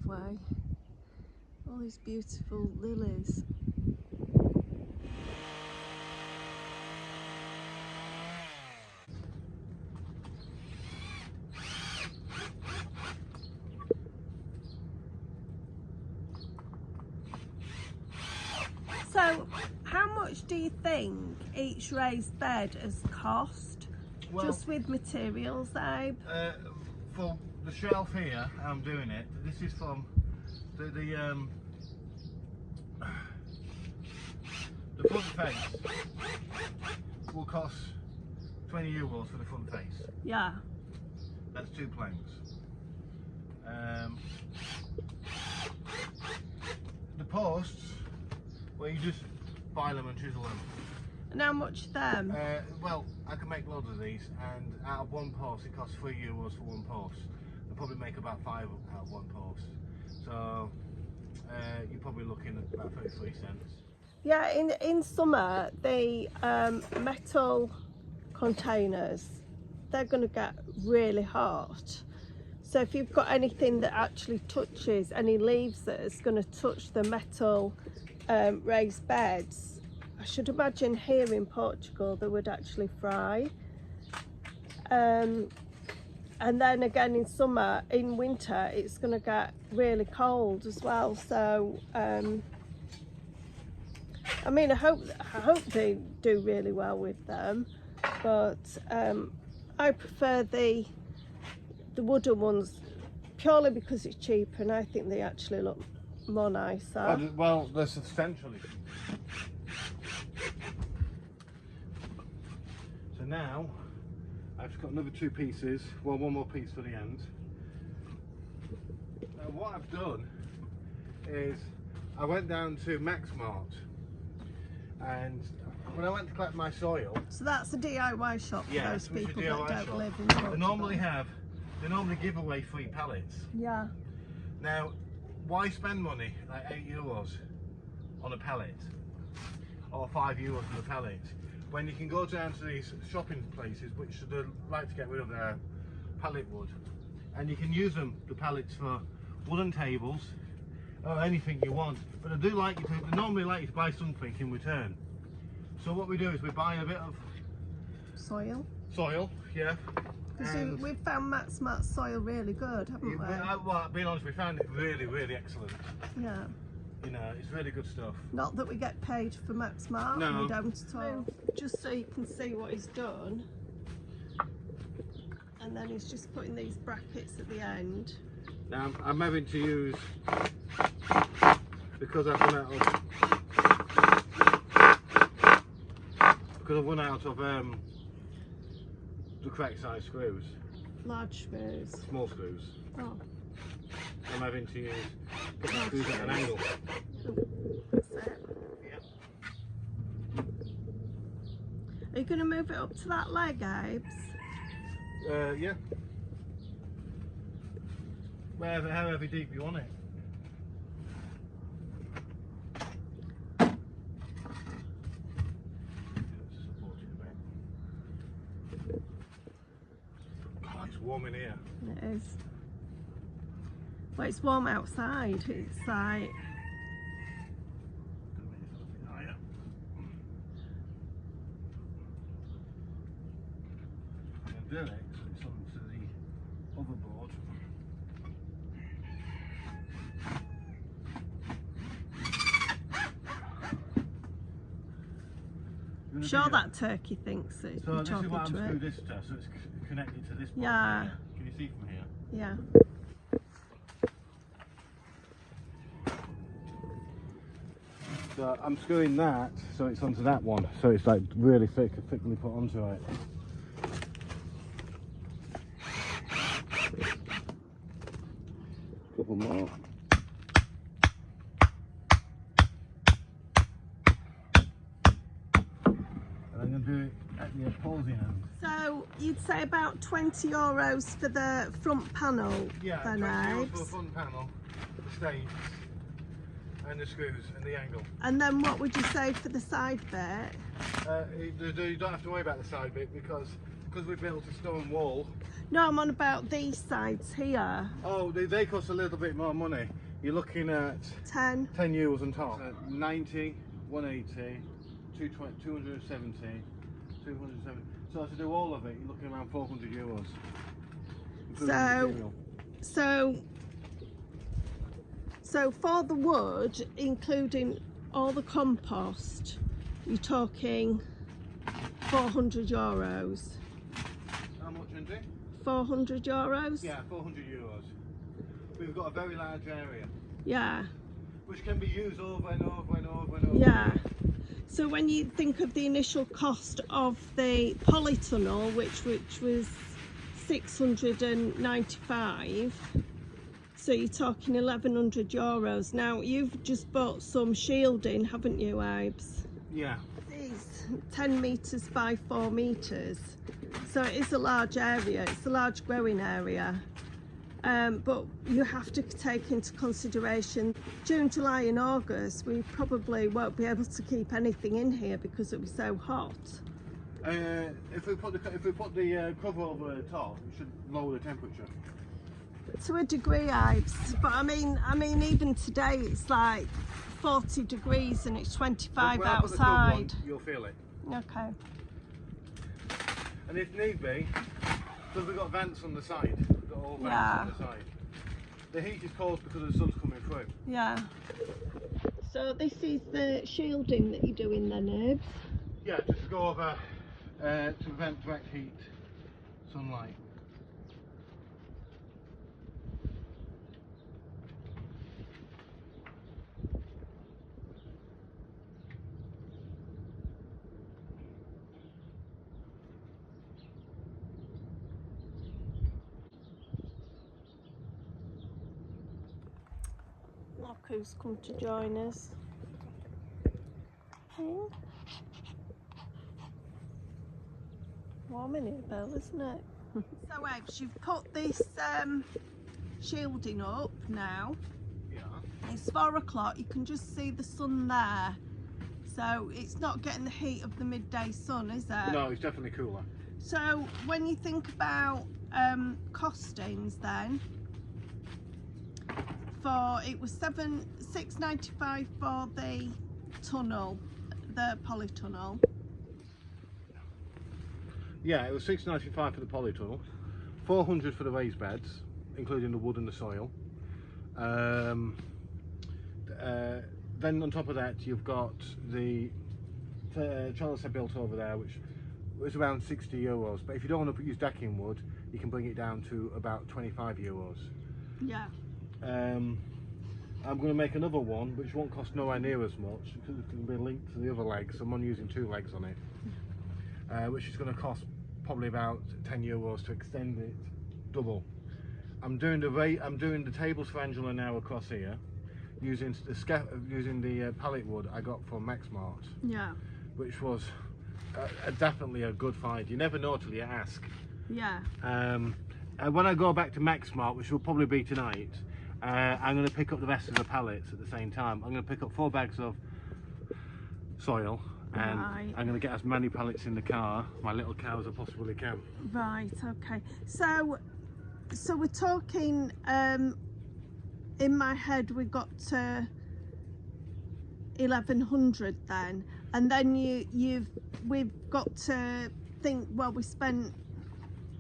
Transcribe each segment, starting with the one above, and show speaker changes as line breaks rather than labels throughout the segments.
driveway. All these beautiful lilies. So, how much do you think each raised bed has cost? Well, just with materials, Abe?
For the shelf here, I'm doing it. This is from the front face will cost 20 euros for the front face.
Yeah.
That's 2 planks. The posts, well, you just file them and chisel them.
And how much them?
Well, I can make loads of these, and out of one post it costs 3 euros for one post. I'll probably make about 5 out of one post. So you're probably looking at about 33 cents.
Yeah, in summer the metal containers, they're going to get really hot. So if you've got anything that actually touches, any leaves that is going to touch the metal raised beds, I should imagine here in Portugal they would actually fry. And then again in summer, in winter it's going to get really cold as well. So I mean, I hope they do really well with them, but I prefer the wooden ones purely because it's cheaper, and I think they actually look more nicer.
Well, they're substantially. So now I've just got another 2 pieces, well, one more piece for the end. Now what I've done is I went down to Maxmart, and when I went to collect my soil,
so that's a DIY shop for those people that don't live in Portugal.
They normally give away free pallets.
Yeah.
Now, why spend money like 8 euros on a pallet or 5 euros on a pallet when you can go down to these shopping places which they like to get rid of their pallet wood, and you can use them, the pallets, for wooden tables or anything you want. But they normally like you to buy something in return. So what we do is we buy a bit of
soil,
yeah.
Because we've found Maxmart soil really good, haven't we?
Well, being honest, we found it really, really excellent.
Yeah.
You know, it's really good stuff.
Not that we get paid for Maxmart,
no.
We don't at all. Just so you can see what he's done. And then he's just putting these brackets at the end.
Now I'm having to use, because I've run out of the correct size screws.
Large screws.
Small screws.
Oh.
I'm having to use screws at an angle.
That's it.
Yeah.
Are you going to move it up to that leg, Abes?
Yeah. However deep you want it. Oh, it's warm in here.
It is. Well, it's warm outside. It's like...
I'm going to do it so it's onto the other board.
I'm sure that turkey thinks that
so
you're
this
talking
is what I'm
to
screwed
it.
this to, so it's connected to this board.
Yeah.
Here. Can you see from here?
Yeah.
So I'm screwing that so it's onto that one, so it's like really thickly put onto it. Couple more. And I'm going to do it at the opposing end.
So you'd say about 20 euros for the front panel,
Yeah,
then,
20 euros
Abes?
for the front panel, the stakes, and the screws and the angle.
And then what would you say for the side bit?
You don't have to worry about the side bit because because we built a stone wall.
No, I'm on about these sides here.
Oh, they cost a little bit more money. You're looking at
10.
10 euros on top. 90, 180, 220, 270, 270. So to do all of it, you're looking around 400 euros.
So for the wood, including all the compost, you're talking 400 euros.
How much, Andy?
400 euros?
Yeah, 400 euros. We've got a very large area.
Yeah.
Which can be used over and over and over and over.
Yeah. So when you think of the initial cost of the polytunnel, which was 695, so you're talking 1100 euros. Now you've just bought some shielding, haven't you, Ibes?
Yeah.
It's 10 metres by 4 metres, so it is a large area, it's a large growing area. But you have to take into consideration June, July and August we probably won't be able to keep anything in here because it'll be so hot.
If we put the cover over the top, it should lower the temperature.
To a degree, Ives, but I mean even today it's like 40 degrees and it's 25
when
outside.
I put the cover on, you'll feel it.
Okay.
And if need be, because we've got vents on the side, we've got all vents on the side. The heat is caused because the sun's coming through.
Yeah. So this is the shielding that you're doing then, Ibs?
Yeah, just to go over to prevent direct heat, sunlight.
Look who's come to join us. Hey. Warm in here, Bill, isn't it? So, Ibs, you've put this shielding up now.
Yeah.
It's 4 o'clock, you can just see the sun there. So it's not getting the heat of the midday sun, is it?
No, it's definitely cooler.
So when you think about costings then, it was £6.95 for the tunnel, the polytunnel.
Yeah, it was £6.95 for the polytunnel, 400 for the raised beds, including the wood and the soil. Then on top of that, you've got the trellis I built over there, which was around 60 euros. But if you don't want to use decking wood, you can bring it down to about 25 euros.
Yeah.
I'm going to make another one which won't cost nowhere near as much because it's going to be linked to the other legs. So I'm using 2 legs on it, which is going to cost probably about 10 euros to extend it double. I'm doing the tables for Angela now across here, using the pallet wood I got from Maxmart.
Yeah.
Which was definitely a good find. You never know till you ask.
Yeah.
And when I go back to Maxmart, which will probably be tonight, I'm going to pick up the rest of the pallets at the same time. I'm going to pick up 4 bags of soil, and
right.
I'm going to get as many pallets in the car, my little car, as I possibly can.
Right, okay. So we're talking, in my head we got to 1100 then, and then we've got to think, well, we spent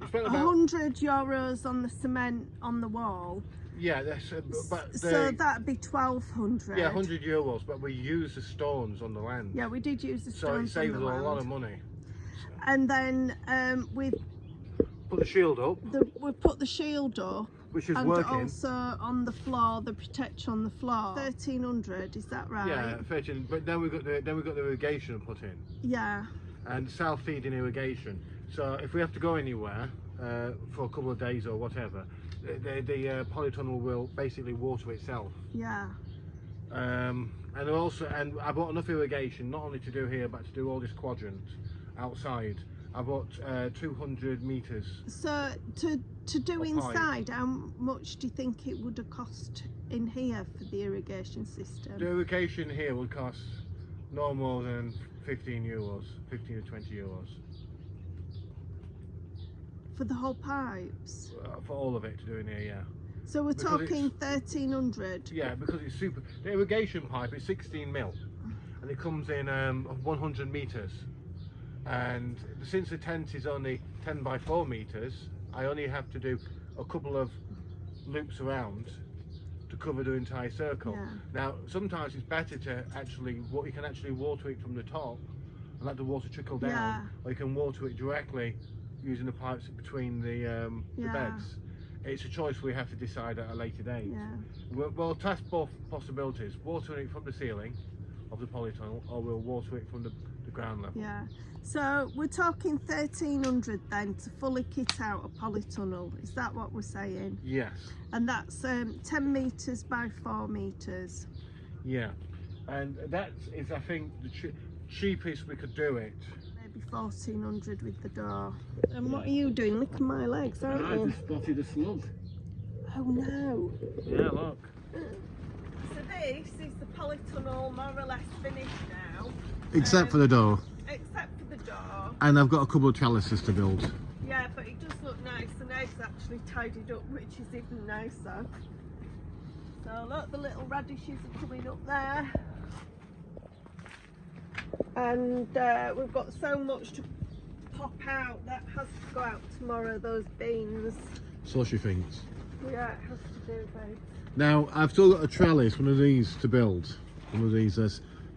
about
100 euros on the cement on the wall.
Yeah,
so that'd be 1200.
Yeah, 100 euros, but we used the stones on the land.
Yeah, we did use the stones.
So it saved
on the
us a
land.
lot of money.
And then we've
put the shield up.
We put the shield up,
which is
and
working.
also on the floor, the protection on the floor. 1300, is that right?
Yeah, 13. But then we got the irrigation put in.
Yeah.
And self-feeding irrigation. So if we have to go anywhere for a couple of days or whatever, the polytunnel will basically water itself.
Yeah.
And I bought enough irrigation not only to do here but to do all this quadrant outside. I bought 200 meters.
So to do inside,
pipe.
how much do you think it would have cost in here for the irrigation system?
The irrigation here would cost no more than 15 to 20 euros.
For the whole pipes?
For all of it to do in here, yeah.
So we're
Because
talking 1300?
Yeah, because it's super. The irrigation pipe is 16 mil and it comes in 100 meters. And since the tent is only 10 by 4 meters, I only have to do a couple of loops around to cover the entire circle.
Yeah.
Now, sometimes it's better to actually, you can actually water it from the top and let the water trickle down,
Yeah.
or you can water it directly using the pipes between the beds. It's a choice we have to decide at a later date.
Yeah.
We'll test both possibilities: watering it from the ceiling of the polytunnel, or we'll water it from the ground level.
Yeah. So we're talking 1300 then to fully kit out a polytunnel. Is that what we're saying?
Yes.
And that's 10 meters by 4 meters.
Yeah. And that is, I think, the cheapest we could do it.
Maybe 1400 with the door. And what are you doing? Licking my legs, aren't you?
I just spotted a slug.
Oh no.
Yeah, look.
So this is the polytunnel more or less finished now.
Except for the door.
Except for the door.
And I've got a couple of trellises to build.
Yeah, but it does look nice, and Ed's actually tidied up, which is even nicer. So look, the little radishes are coming up there. And we've got so much to pop out. That has to go out tomorrow, those beans.
So she thinks.
Yeah, it has to do, babe.
Now, I've still got a trellis, one of these to build. One of these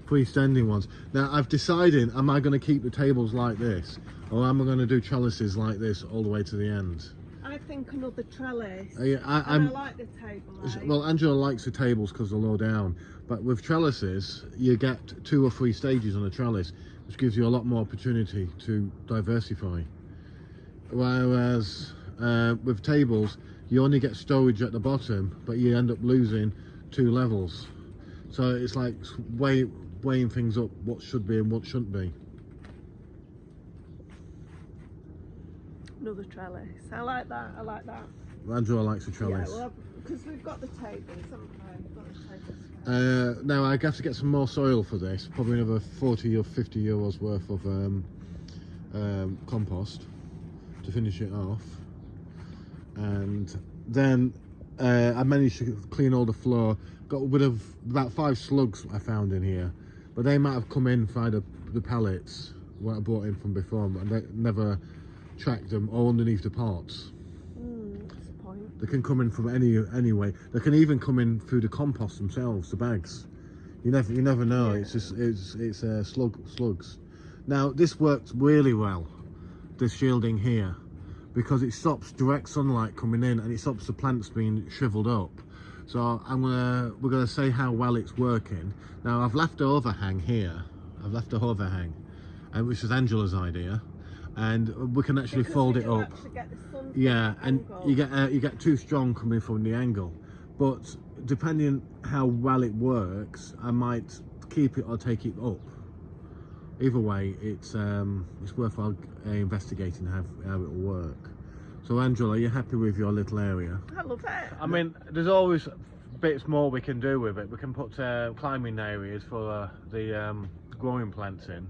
freestanding ones. Now, I've decided, am I going to keep the tables like this, or am I going to do trellises like this all the way to the end?
I think another trellis.
Yeah,
I like the table.
Well, Angela likes the tables because they're low down, but with trellises, you get 2 or 3 stages on a trellis, which gives you a lot more opportunity to diversify. Whereas with tables, you only get storage at the bottom, but you end up losing 2 levels. So it's like weighing things up, what should be and what shouldn't be.
Another trellis. I like that. I like that.
Angela likes a trellis.
Yeah, well, because we've got the tables, haven't we? We've got the tables.
Now I have to get some more soil for this. Probably another 40 or 50 euros worth of compost to finish it off. And then I managed to clean all the floor. Got rid of about 5 slugs I found in here, but they might have come in via the pallets what I brought in from before, but I never tracked them, or underneath the pots.
That's the point.
They can come in from any way. They can even come in through the compost themselves, the bags. You never know.
Yeah.
It's just it's slugs. Now this works really well, this shielding here, because it stops direct sunlight coming in and it stops the plants being shriveled up. So we're gonna say how well it's working. Now I've left an overhang here. I've left a overhang, which is Angela's idea, and we can actually fold it up. Yeah, and you get too strong coming from the angle. But depending how well it works, I might keep it or take it up. Either way, it's worthwhile investigating how it will work. So Angela, are you happy with your little area?
I love it.
I mean, there's always bits more we can do with it. We can put climbing areas for the growing plants in.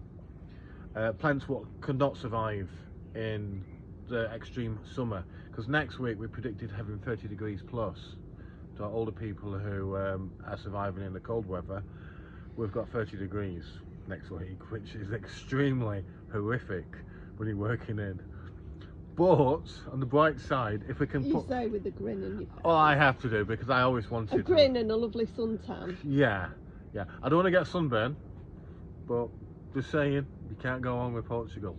Plants what could not survive in the extreme summer. Because next week we predicted having 30 degrees plus. To our older people who are surviving in the cold weather, we've got 30 degrees next week, which is extremely horrific when you're working in. But on the bright side, if we can
You say with a grin on your face.
Oh, I have to do, because I always wanted
a grin and a lovely suntan.
Yeah. I don't want to get sunburn, but just saying, you can't go on with Portugal.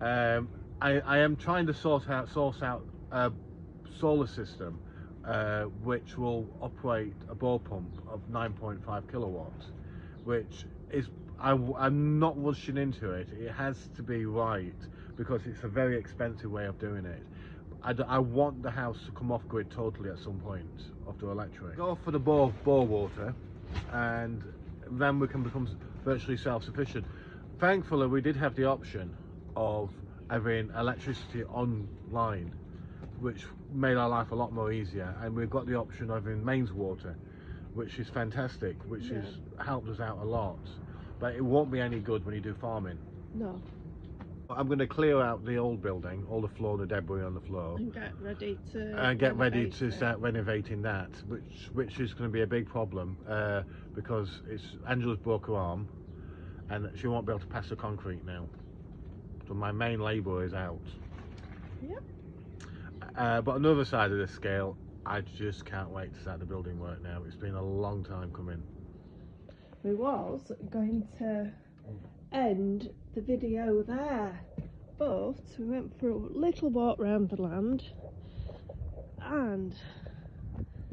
I am trying to source out a solar system which will operate a bore pump of 9.5 kilowatts, which is I'm not rushing into it. It has to be right, because it's a very expensive way of doing it. I want the house to come off grid totally at some point after electric. Go for the bore water, and then we can become virtually self-sufficient. Thankfully, we did have the option of having electricity online, which made our life a lot more easier, and we've got the option of having mains water, which is fantastic, which has helped us out a lot. But it won't be any good when you do farming.
No.
I'm going to clear out the old building, all the floor, the debris on the floor,
And get ready to
and get ready
renovate
to
it.
start renovating that, which is going to be a big problem because Angela's broke her arm and she won't be able to pass the concrete now. So my main labour is out.
Yep.
But on the other side of the scale, I just can't wait to start the building work now. It's been a long time coming.
We was going to end the video there, but we went for a little walk around the land, and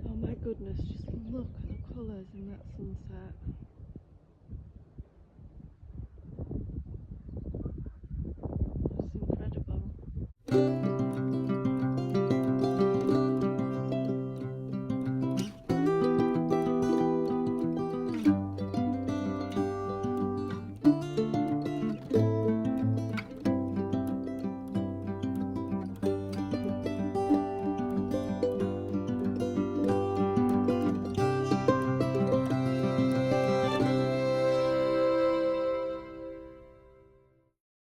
oh my goodness, just look at the colours in that sunset.